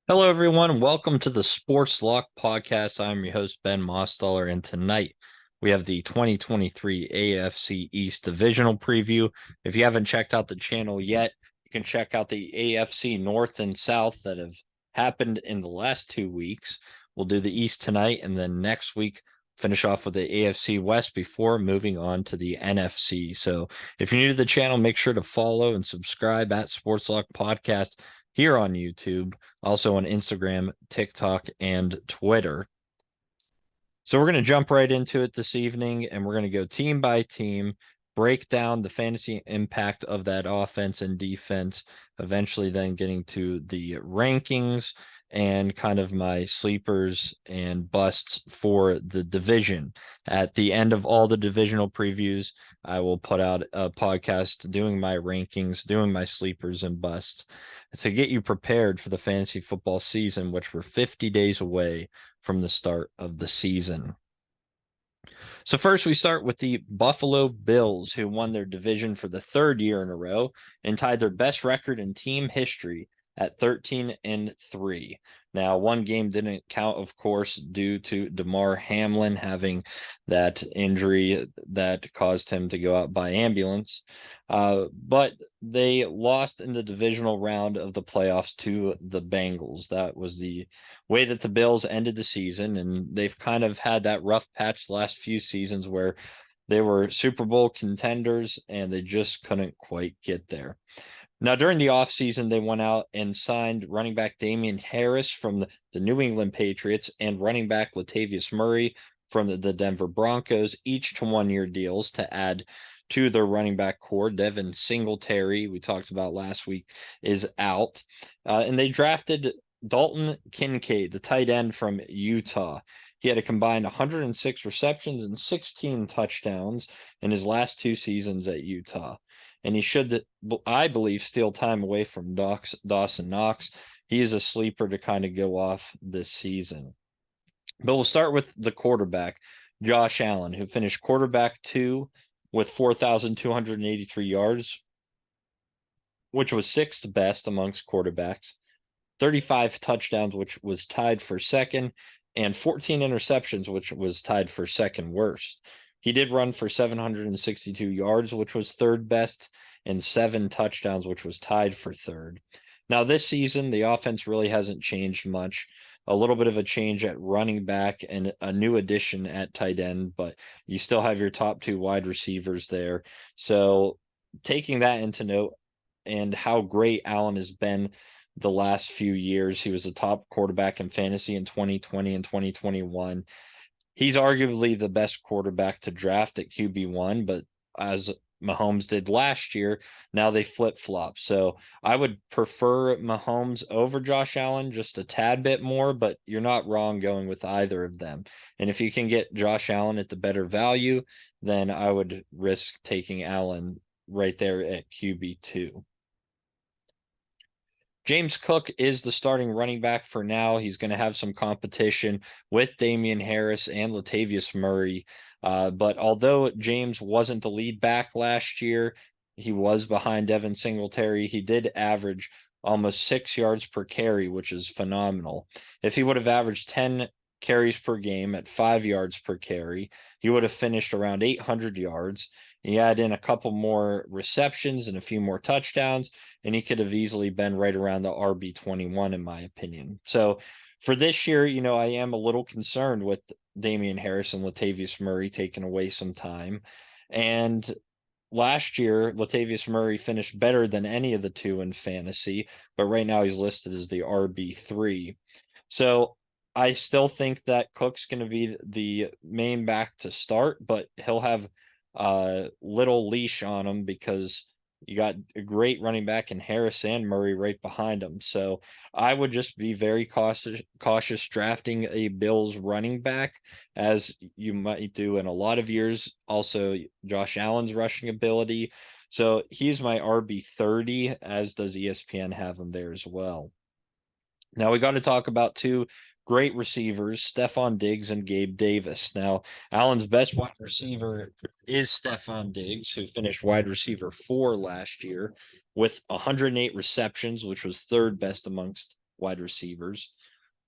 Hello, everyone. Welcome to the Sports Lock Podcast. I'm your host, Ben Mostaller, and tonight we have the 2023 AFC East Divisional Preview. If you haven't checked out the channel yet, you can check out the AFC North and South that have happened in the last 2 weeks. We'll do the East tonight, and then next week, finish off with the AFC West before moving on to the NFC. So if you're new to the channel, make sure to follow and subscribe at Sports Lock Podcast here on YouTube, also on Instagram, TikTok, and Twitter. So we're going to jump right into it this evening, and we're going to go team by team, break down the fantasy impact of that offense and defense, eventually then getting to the rankings and kind of my sleepers and busts for the division. At the end of all the divisional previews, I will put out a podcast doing my rankings, doing my sleepers and busts to get you prepared for the fantasy football season, which we're 50 days away from the start of the season. So first we start with the Buffalo Bills, who won their division for the third year in a row and tied their best record in team history at 13-3. Now, one game didn't count, of course, due to Damar Hamlin having that injury that caused him to go out by ambulance. But they lost in the divisional round of the playoffs to the Bengals. That was the way that the Bills ended the season, and they've kind of had that rough patch the last few seasons where they were Super Bowl contenders and they just couldn't quite get there. Now, during the offseason, they went out and signed running back Damian Harris from the New England Patriots and running back Latavius Murray from the Denver Broncos, each to 1-year deals to add to their running back core. Devin Singletary, we talked about last week, is out. And they drafted Dalton Kincaid, the tight end from Utah. He had a combined 106 receptions and 16 touchdowns in his last 2 seasons at Utah. And he should, I believe, steal time away from Dawson Knox. He is a sleeper to kind of go off this season. But we'll start with the quarterback, Josh Allen, who finished quarterback 2 with 4,283 yards, which was sixth best amongst quarterbacks, 35 touchdowns, which was tied for second, and 14 interceptions, which was tied for second worst. He did run for 762 yards, which was third best, and 7 touchdowns, which was tied for third. Now, this season, the offense really hasn't changed much. A little bit of a change at running back and a new addition at tight end, but you still have your top 2 wide receivers there. So, taking that into note and how great Allen has been the last few years, he was a top quarterback in fantasy in 2020 and 2021. He's arguably the best quarterback to draft at QB1, but as Mahomes did last year, now they flip-flop. So I would prefer Mahomes over Josh Allen just a tad bit more, but you're not wrong going with either of them. And if you can get Josh Allen at the better value, then I would risk taking Allen right there at QB2. James Cook is the starting running back for now. He's going to have some competition with Damian Harris and Latavius Murray. But although James wasn't the lead back last year, he was behind Devin Singletary. He did average almost 6 yards per carry, which is phenomenal. If he would have averaged 10 carries per game at 5 yards per carry, he would have finished around 800 yards. He add in a couple more receptions and a few more touchdowns, and he could have easily been right around the RB21, in my opinion. So for this year, I am a little concerned with Damian Harris and Latavius Murray taking away some time. And last year, Latavius Murray finished better than any of the two in fantasy, but right now he's listed as the RB3. So I still think that Cook's going to be the main back to start, but he'll have little leash on him because you got a great running back in Harris and Murray right behind him. So I would just be very cautious drafting a Bills running back, as you might do in a lot of years. Also, Josh Allen's rushing ability. So he's my RB30, as does ESPN have him there as well. Now we got to talk about 2 great receivers, Stephon Diggs and Gabe Davis. Now, Allen's best wide receiver is Stephon Diggs, who finished wide receiver 4 last year with 108 receptions, which was third best amongst wide receivers,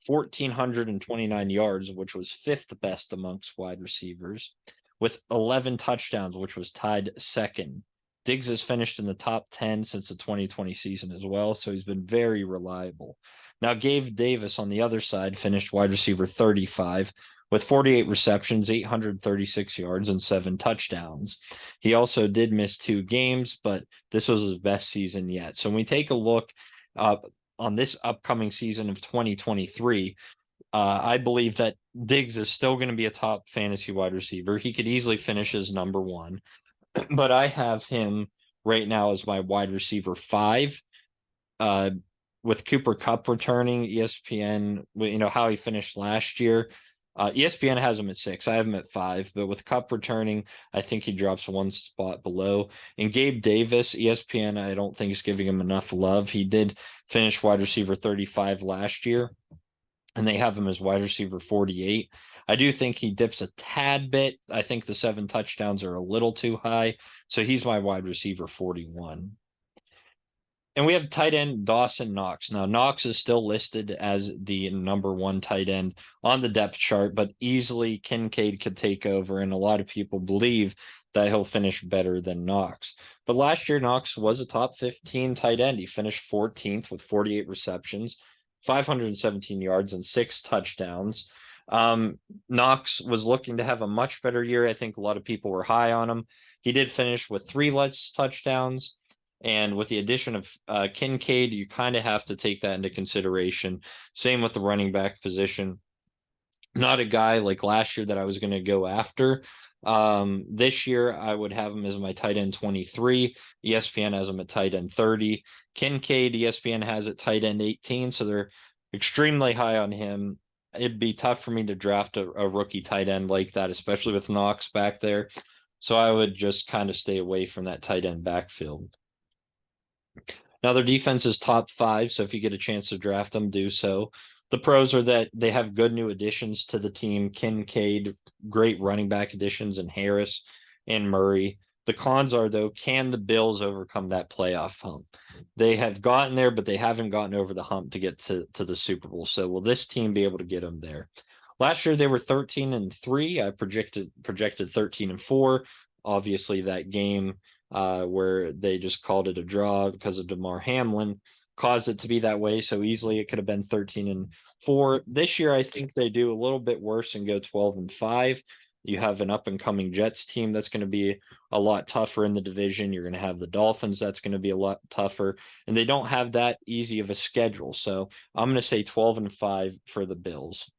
1,429 yards, which was fifth best amongst wide receivers, with 11 touchdowns, which was tied second. Diggs has finished in the top 10 since the 2020 season as well, so he's been very reliable. Now, Gabe Davis on the other side finished wide receiver 35 with 48 receptions, 836 yards, and 7 touchdowns. He also did miss 2 games, but this was his best season yet. So when we take a look on this upcoming season of 2023, I believe that Diggs is still going to be a top fantasy wide receiver. He could easily finish as number 1, but I have him right now as my wide receiver 5. With Cooper Kupp returning, ESPN, how he finished last year. ESPN has him at 6. I have him at 5, but with Kupp returning, I think he drops 1 spot below. And Gabe Davis, ESPN, I don't think is giving him enough love. He did finish wide receiver 35 last year, and they have him as wide receiver 48. I do think he dips a tad bit. I think the 7 touchdowns are a little too high, so he's my wide receiver 41. And we have tight end Dawson Knox. Now, Knox is still listed as the number 1 tight end on the depth chart, but easily Kincaid could take over, and a lot of people believe that he'll finish better than Knox. But last year, Knox was a top 15 tight end. He finished 14th with 48 receptions, 517 yards, and 6 touchdowns. Knox was looking to have a much better year. I think a lot of people were high on him. He did finish with 3 less touchdowns. And with the addition of Kincaid, you kind of have to take that into consideration. Same with the running back position. Not a guy like last year that I was going to go after. This year, I would have him as my tight end 23. ESPN has him at tight end 30. Kincaid, ESPN has at tight end 18. So they're extremely high on him. It'd be tough for me to draft a rookie tight end like that, especially with Knox back there. So I would just kind of stay away from that tight end backfield. Now, their defense is top 5, so if you get a chance to draft them, do so. The pros are that they have good new additions to the team. Kincaid, great running back additions, and Harris and Murray. The cons are, though, can the Bills overcome that playoff hump? They have gotten there, but they haven't gotten over the hump to get to the Super Bowl. So will this team be able to get them there? Last year, they were 13-3. I projected 13-4. Obviously, that game where they just called it a draw because of DeMar Hamlin caused it to be that way. So easily it could have been 13-4. This year, I think they do a little bit worse and go 12-5. You have an up and coming Jets team that's going to be a lot tougher in the division. You're going to have the Dolphins. That's going to be a lot tougher, and they don't have that easy of a schedule. So I'm going to say 12-5 for the Bills.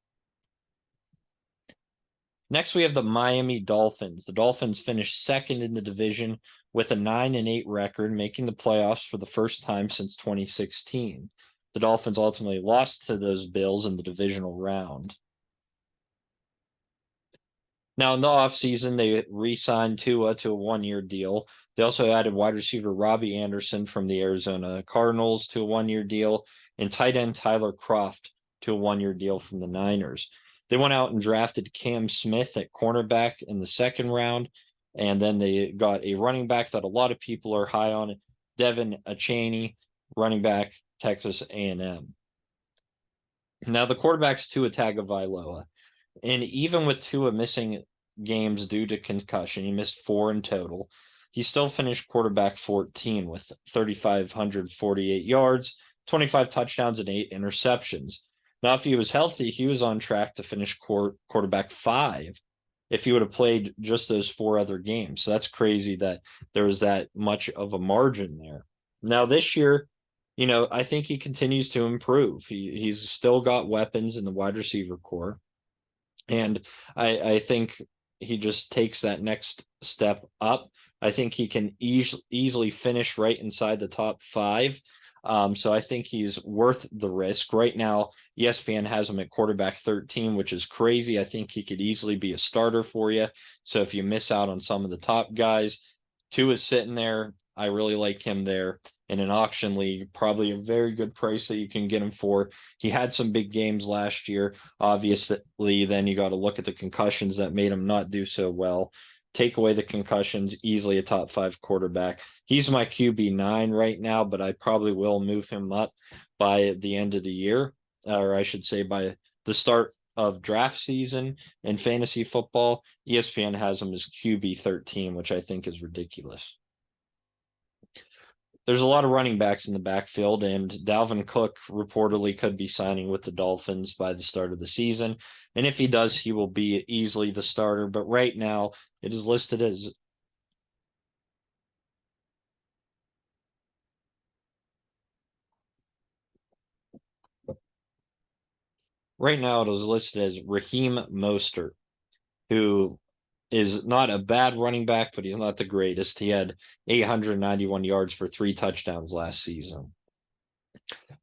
Next, we have the Miami Dolphins. The Dolphins finished second in the division with a 9-8 record, making the playoffs for the first time since 2016. The Dolphins ultimately lost to those Bills in the divisional round. Now, in the offseason, they re-signed Tua to a 1-year deal. They also added wide receiver Robbie Anderson from the Arizona Cardinals to a 1-year deal, and tight end Tyler Kroft to a 1-year deal from the Niners. They went out and drafted Cam Smith at cornerback in the 2nd round, and then they got a running back that a lot of people are high on, Devin Achaney, running back, Texas A&M. Now, the quarterback's Tua Tagovailoa. And even with Tua missing games due to concussion, he missed 4 in total. He still finished quarterback 14 with 3,548 yards, 25 touchdowns, and 8 interceptions. Now, if he was healthy, he was on track to finish quarterback 5 if he would have played just those 4 other games. So that's crazy that there was that much of a margin there. Now, this year, I think he continues to improve. He's still got weapons in the wide receiver core. And I think he just takes that next step up. I think he can easily finish right inside the top 5. So I think he's worth the risk. Right now, ESPN has him at quarterback 13, which is crazy. I think he could easily be a starter for you. So if you miss out on some of the top guys, Tua is sitting there. I really like him there. In an auction league, probably a very good price that you can get him for. He had some big games last year. Obviously, then you got to look at the concussions that made him not do so well. Take away the concussions, easily a top 5 quarterback. He's my QB9 right now, but I probably will move him up by the end of the year, or I should say by the start of draft season in fantasy football. ESPN has him as QB 13, which I think is ridiculous. There's a lot of running backs in the backfield, and Dalvin Cook reportedly could be signing with the Dolphins by the start of the season. And if he does, he will be easily the starter. But right now, it is listed as Raheem Mostert, who is not a bad running back, but he's not the greatest. He had 891 yards for 3 touchdowns last season.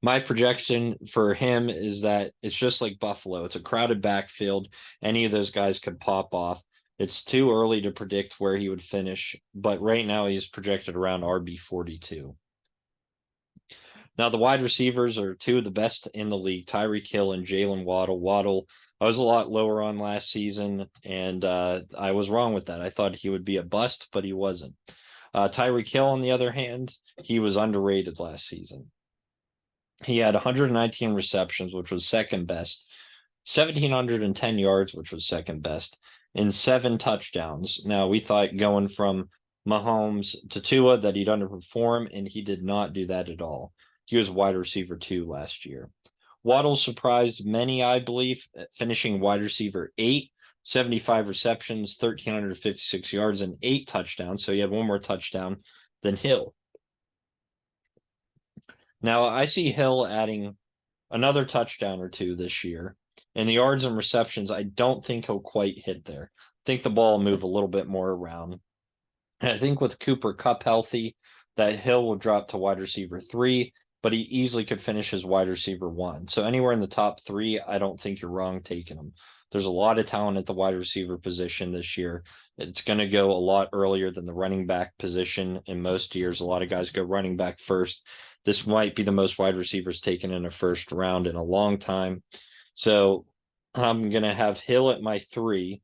My projection for him is that it's just like Buffalo. It's a crowded backfield. Any of those guys could pop off. It's too early to predict where he would finish, but right now he's projected around RB 42. Now, the wide receivers are two of the best in the league, Tyreek Hill and Jalen Waddle. Waddle, I was a lot lower on last season, and I was wrong with that. I thought he would be a bust, but he wasn't. Tyreek Hill, on the other hand, he was underrated last season. He had 119 receptions, which was second best, 1,710 yards, which was second best, and 7 touchdowns. Now, we thought going from Mahomes to Tua that he'd underperform, and he did not do that at all. He was wide receiver 2 last year. Waddle surprised many, I believe, finishing wide receiver 8, 75 receptions, 1,356 yards, and 8 touchdowns. So he had one more touchdown than Hill. Now, I see Hill adding another touchdown or 2 this year. And the yards and receptions, I don't think he'll quite hit there. I think the ball will move a little bit more around. And I think with Cooper Kupp healthy, that Hill will drop to wide receiver 3, but he easily could finish as wide receiver 1. So anywhere in the top 3, I don't think you're wrong taking him. There's a lot of talent at the wide receiver position this year. It's going to go a lot earlier than the running back position in most years. A lot of guys go running back first. This might be the most wide receivers taken in a first round in a long time. So I'm going to have Hill at my 3.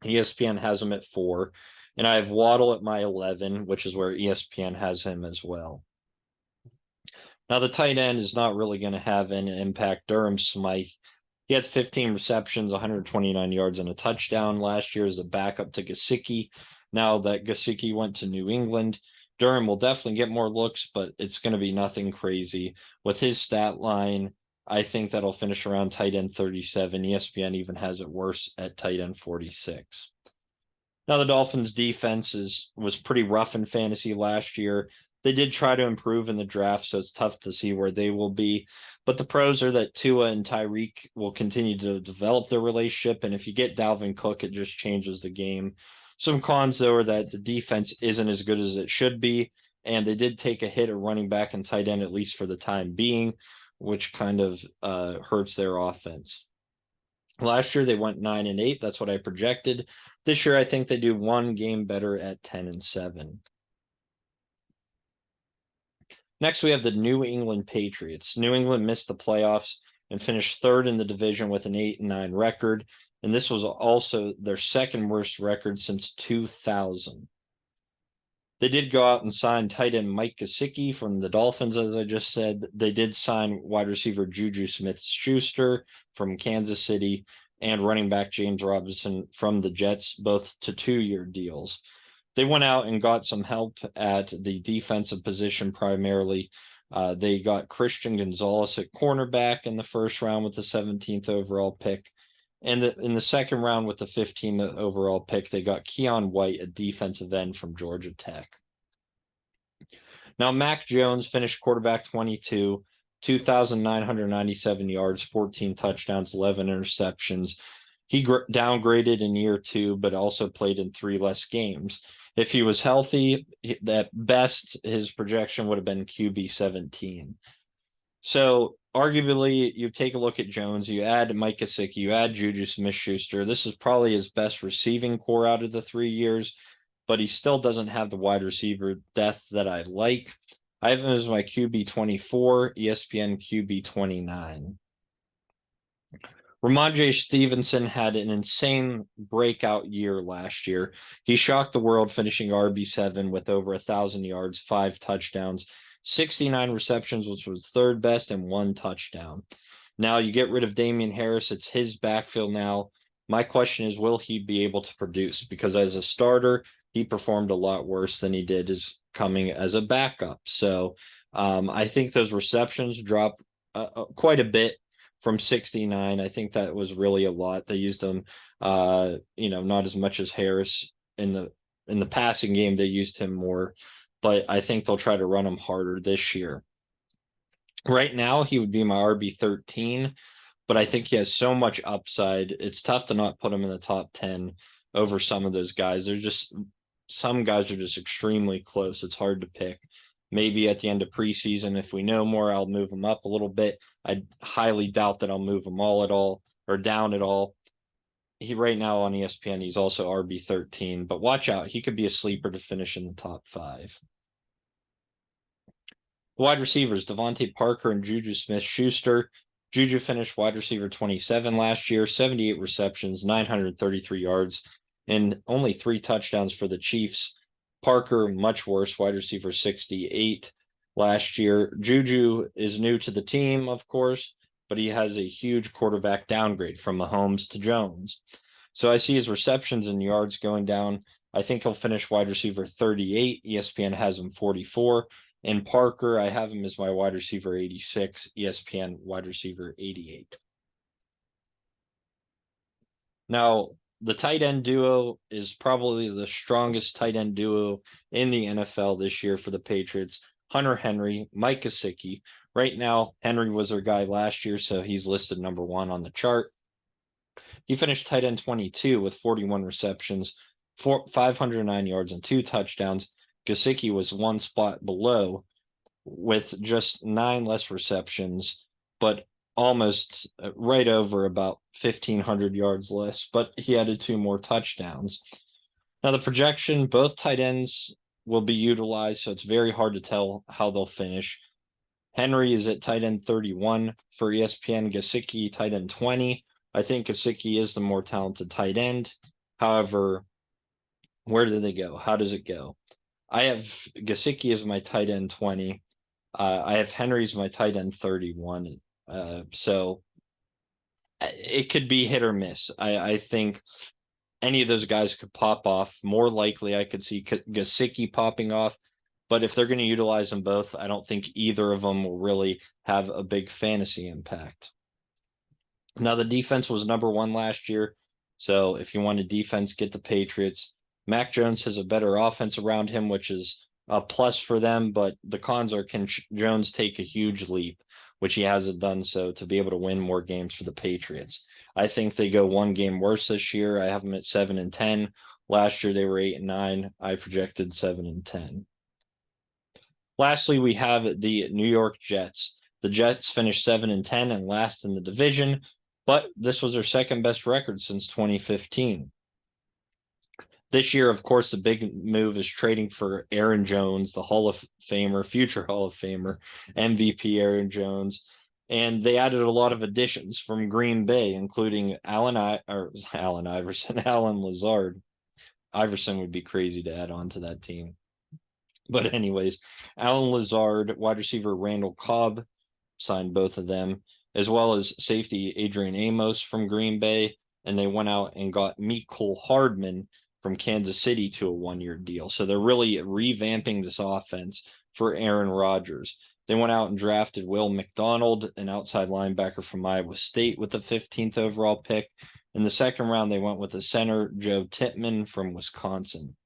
ESPN has him at 4. And I have Waddle at my 11, which is where ESPN has him as well. Now, the tight end is not really going to have an impact. Durham Smythe, he had 15 receptions, 129 yards, and a touchdown last year as a backup to Gesicki. Now that Gesicki went to New England, Durham will definitely get more looks, but it's going to be nothing crazy. With his stat line, I think that'll finish around tight end 37. ESPN even has it worse at tight end 46. Now, the Dolphins' defense was pretty rough in fantasy last year. They did try to improve in the draft, so it's tough to see where they will be. But the pros are that Tua and Tyreek will continue to develop their relationship, and if you get Dalvin Cook, it just changes the game. Some cons, though, are that the defense isn't as good as it should be, and they did take a hit at running back and tight end, at least for the time being, which kind of hurts their offense. Last year, they went 9-8. That's what I projected. This year, I think they do one game better at 10-7. Next, we have the New England Patriots. New England missed the playoffs and finished 3rd in the division with an 8-9 record. And this was also their second worst record since 2000. They did go out and sign tight end Mike Gesicki from the Dolphins, as I just said. They did sign wide receiver Juju Smith-Schuster from Kansas City and running back James Robinson from the Jets, both to 2-year deals. They went out and got some help at the defensive position primarily. They got Christian Gonzalez at cornerback in the first round with the 17th overall pick. And in the second round with the 15th overall pick, they got Keon White, a defensive end from Georgia Tech. Now, Mac Jones finished quarterback 22, 2,997 yards, 14 touchdowns, 11 interceptions. He downgraded in year 2, but also played in 3 less games. If he was healthy, at best, his projection would have been QB 17. So arguably, you take a look at Jones, you add Mike Gesicki, you add Juju Smith-Schuster. This is probably his best receiving core out of the 3 years, but he still doesn't have the wide receiver depth that I like. I have him as my QB 24, ESPN QB 29. Ramondre Stevenson had an insane breakout year last year. He shocked the world, finishing RB7 with over 1,000 yards, 5 touchdowns, 69 receptions, which was third best, and 1 touchdown. Now you get rid of Damian Harris. It's his backfield now. My question is, will he be able to produce? Because as a starter, he performed a lot worse than he did as coming as a backup. So I think those receptions drop quite a bit from 69. I think that was really a lot. They used him, not as much as Harris in the passing game. They used him more, but I think they'll try to run him harder this year. Right now, he would be my RB13, but I think he has so much upside. It's tough to not put him in the top 10 over some of those guys. Some guys are just extremely close. It's hard to pick. Maybe at the end of preseason, if we know more, I'll move him up a little bit. I highly doubt that I'll move him down at all. He right now on ESPN, he's also RB13, but watch out. He could be a sleeper to finish in the top 5. The wide receivers, Devontae Parker and Juju Smith-Schuster. Juju finished wide receiver 27 last year, 78 receptions, 933 yards, and only 3 touchdowns for the Chiefs. Parker, much worse, wide receiver 68 last year. Juju is new to the team, of course, but he has a huge quarterback downgrade from Mahomes to Jones. So I see his receptions and yards going down. I think he'll finish wide receiver 38. ESPN has him 44. And Parker, I have him as my wide receiver 86, ESPN wide receiver 88. Now, the tight end duo is probably the strongest tight end duo in the NFL this year for the Patriots. Hunter Henry, Mike Gesicki. Right now, Henry was their guy last year, so he's listed number 1 on the chart. He finished tight end 22 with 41 receptions, 509 yards, and 2 touchdowns. Gesicki was 1 spot below with just 9 less receptions, but almost right over about 1,500 yards less, but he added 2 more touchdowns. Now the projection, both tight ends will be utilized, so it's very hard to tell how they'll finish. Henry is at tight end 31 for ESPN, Gesicki tight end 20. I think Gesicki is the more talented tight end. However, where do they go? How does it go? I have Gesicki as my tight end 20. I have Henry as my tight end 31. So it could be hit or miss. I think any of those guys could pop off. More likely, I could see Gesicki popping off. But if they're going to utilize them both, I don't think either of them will really have a big fantasy impact. Now, the defense was number 1 last year. So if you want a defense, get the Patriots. Mac Jones has a better offense around him, which is a plus for them. But the cons are, can Jones take a huge leap, which he hasn't done so, to be able to win more games for the Patriots? I think they go 1 game worse this year. I have them at 7-10. Last year, they were 8-9. I projected 7-10. Lastly, we have the New York Jets. The Jets finished 7-10 and last in the division, but this was their second best record since 2015. This year, of course, the big move is trading for Aaron Jones, the Hall of Famer, future Hall of Famer, MVP Aaron Jones. And they added a lot of additions from Green Bay, including Alan Iverson, Alan Lazard. Iverson would be crazy to add on to that team. But anyways, Alan Lazard, wide receiver Randall Cobb, signed both of them, as well as safety Adrian Amos from Green Bay. And they went out and got Mecole Hardman from Kansas City to a 1-year deal. So they're really revamping this offense for Aaron Rodgers. They went out and drafted Will McDonald, an outside linebacker from Iowa State, with the 15th overall pick. In the second round, they went with the center Joe Tippmann from Wisconsin.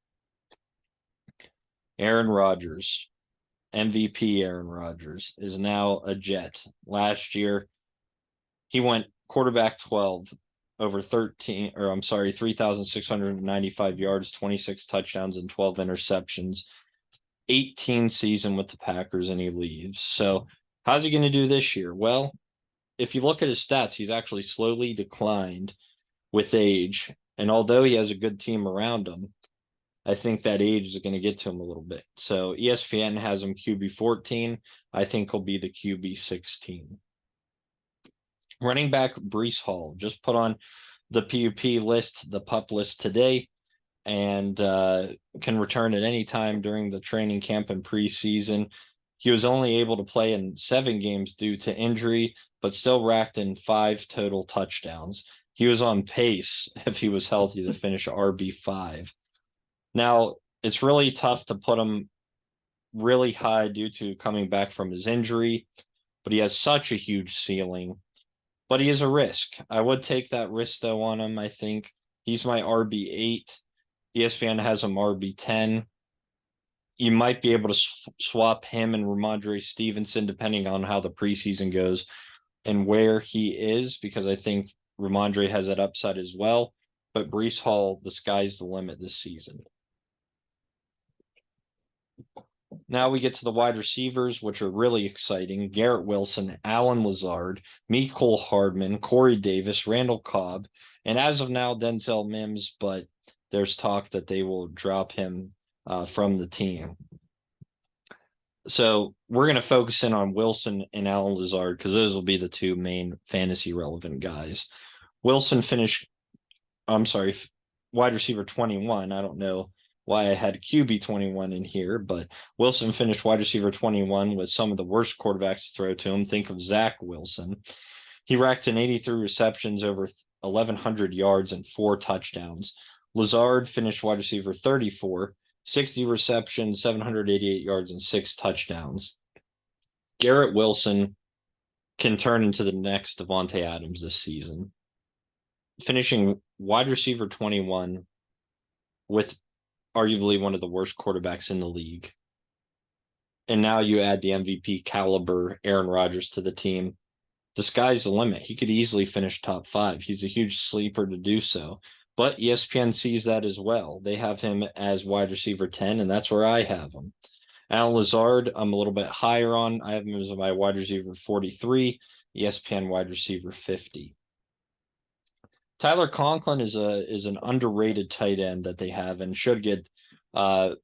Aaron Rodgers, MVP Aaron Rodgers, is now a Jet. Last year, he went quarterback 12, over 3,695 yards, 26 touchdowns, and 12 interceptions. 18 season with the Packers, and he leaves. So how's he going to do this year? Well, if you look at his stats, he's actually slowly declined with age. And although he has a good team around him, I think that age is going to get to him a little bit. So ESPN has him QB 14. I think he'll be the QB 16. Running back Breece Hall just put on the PUP list, the PUP list today, and can return at any time during the training camp and preseason. He was only able to play in 7 games due to injury, but still racked in 5 total touchdowns. He was on pace, if he was healthy, to finish RB5. Now, it's really tough to put him really high due to coming back from his injury, but he has such a huge ceiling. But he is a risk. I would take that risk, though, on him. I think he's my RB8. ESPN has him RB10. You might be able to swap him and Ramondre Stevenson depending on how the preseason goes and where he is, because I think Ramondre has that upside as well. But Breece Hall, the sky's the limit this season. Now we get to the wide receivers, which are really exciting. Garrett Wilson, Allen Lazard, Mecole Hardman, Corey Davis, Randall Cobb, and as of now, Denzel Mims, but there's talk that they will drop him from the team. So we're going to focus in on Wilson and Allen Lazard because those will be the 2 main fantasy relevant guys. Wilson finished, wide receiver 21. I don't know why I had QB 21 in here, but Wilson finished wide receiver 21 with some of the worst quarterbacks to throw to him. Think of Zach Wilson. He racked in 83 receptions, over 1,100 yards, and 4 touchdowns. Lazard finished wide receiver 34, 60 receptions, 788 yards, and 6 touchdowns. Garrett Wilson can turn into the next Davante Adams this season, finishing wide receiver 21 with arguably one of the worst quarterbacks in the league. And now you add the MVP caliber Aaron Rodgers to the team. The sky's the limit. He could easily finish top 5. He's a huge sleeper to do so. But ESPN sees that as well. They have him as wide receiver 10, and that's where I have him. Allen Lazard, I'm a little bit higher on. I have him as my wide receiver 43, ESPN wide receiver 50. Tyler Conklin is an underrated tight end that they have and should get a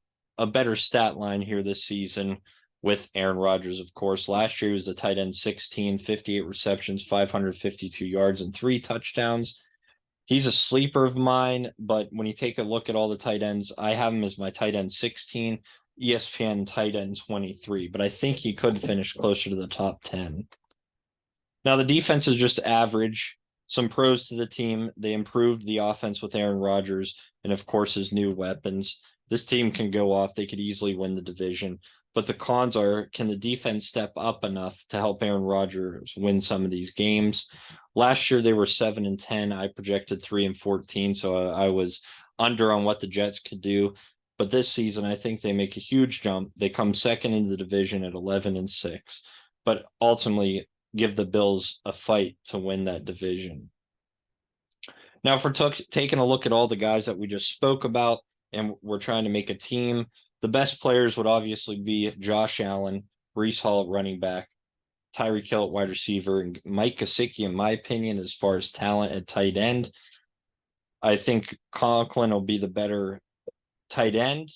better stat line here this season with Aaron Rodgers, of course. Last year he was the tight end 16, 58 receptions, 552 yards, and 3 touchdowns. He's a sleeper of mine, but when you take a look at all the tight ends, I have him as my tight end 16, ESPN tight end 23, but I think he could finish closer to the top 10. Now, the defense is just average. Some pros to the team. They improved the offense with Aaron Rodgers and, of course, his new weapons. This team can go off. They could easily win the division. But the cons are, can the defense step up enough to help Aaron Rodgers win some of these games? Last year, they were 7-10. I projected 3-14, so I was under on what the Jets could do. But this season, I think they make a huge jump. They come second in the division at 11-6, but ultimately give the Bills a fight to win that division. Now, if we're taking a look at all the guys that we just spoke about and we're trying to make a team, the best players would obviously be Josh Allen, Breece Hall at running back, Tyreek Hill at wide receiver, and Mike Gesicki, in my opinion, as far as talent at tight end. I think Conklin will be the better tight end,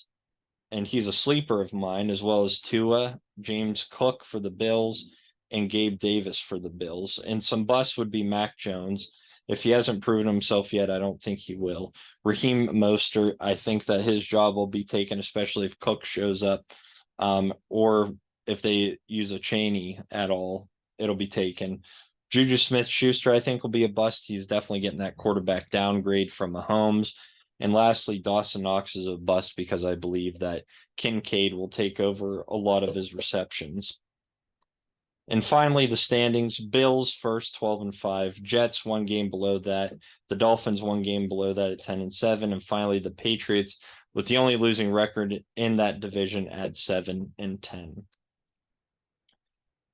and he's a sleeper of mine, as well as Tua, James Cook for the Bills, and Gabe Davis for the Bills. And some busts would be Mac Jones. If he hasn't proven himself yet, I don't think he will. Raheem Mostert, I think that his job will be taken, especially if Cook shows up, or if they use a Chaney at all, it'll be taken. Juju Smith-Schuster, I think, will be a bust. He's definitely getting that quarterback downgrade from Mahomes. And lastly, Dawson Knox is a bust because I believe that Kincaid will take over a lot of his receptions. And finally, the standings: Bills first, 12-5. Jets 1 game below that. The Dolphins 1 game below that at 10-7. And finally, the Patriots, with the only losing record in that division, at 7-10.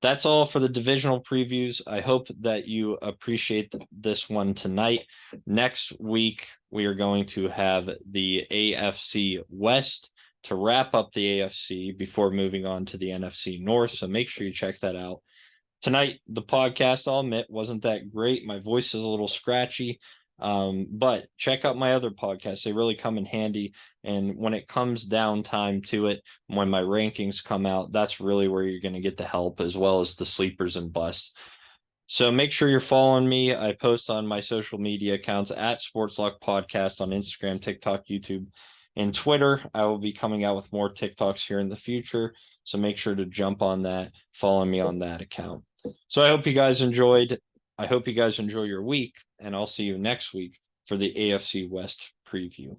That's all for the divisional previews. I hope that you appreciate this one tonight. Next week, we are going to have the AFC West to wrap up the AFC before moving on to the NFC North. So make sure you check that out. Tonight, the podcast, I'll admit, wasn't that great. My voice is a little scratchy. But check out my other podcasts. They really come in handy. And when it comes down time to it, when my rankings come out, that's really where you're going to get the help, as well as the sleepers and busts. So make sure you're following me. I post on my social media accounts at Sports Luck Podcast on Instagram, TikTok, YouTube, and Twitter. I will be coming out with more TikToks here in the future. So make sure to jump on that, follow me on that account. So I hope you guys enjoyed. I hope you guys enjoy your week, and I'll see you next week for the AFC West preview.